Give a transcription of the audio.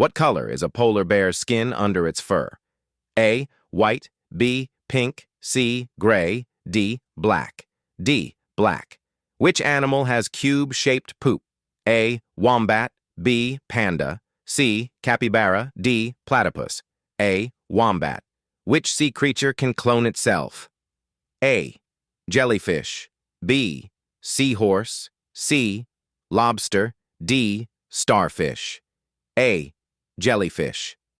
What color is a polar bear's skin under its fur? A. White. B. Pink. C. Gray. D. Black. D. Black. Which animal has cube-shaped poop? A. Wombat. B. Panda. C. Capybara. D. Platypus. A. Wombat. Which sea creature can clone itself? A. Jellyfish. B. Seahorse. C. Lobster. D. Starfish. A. Jellyfish.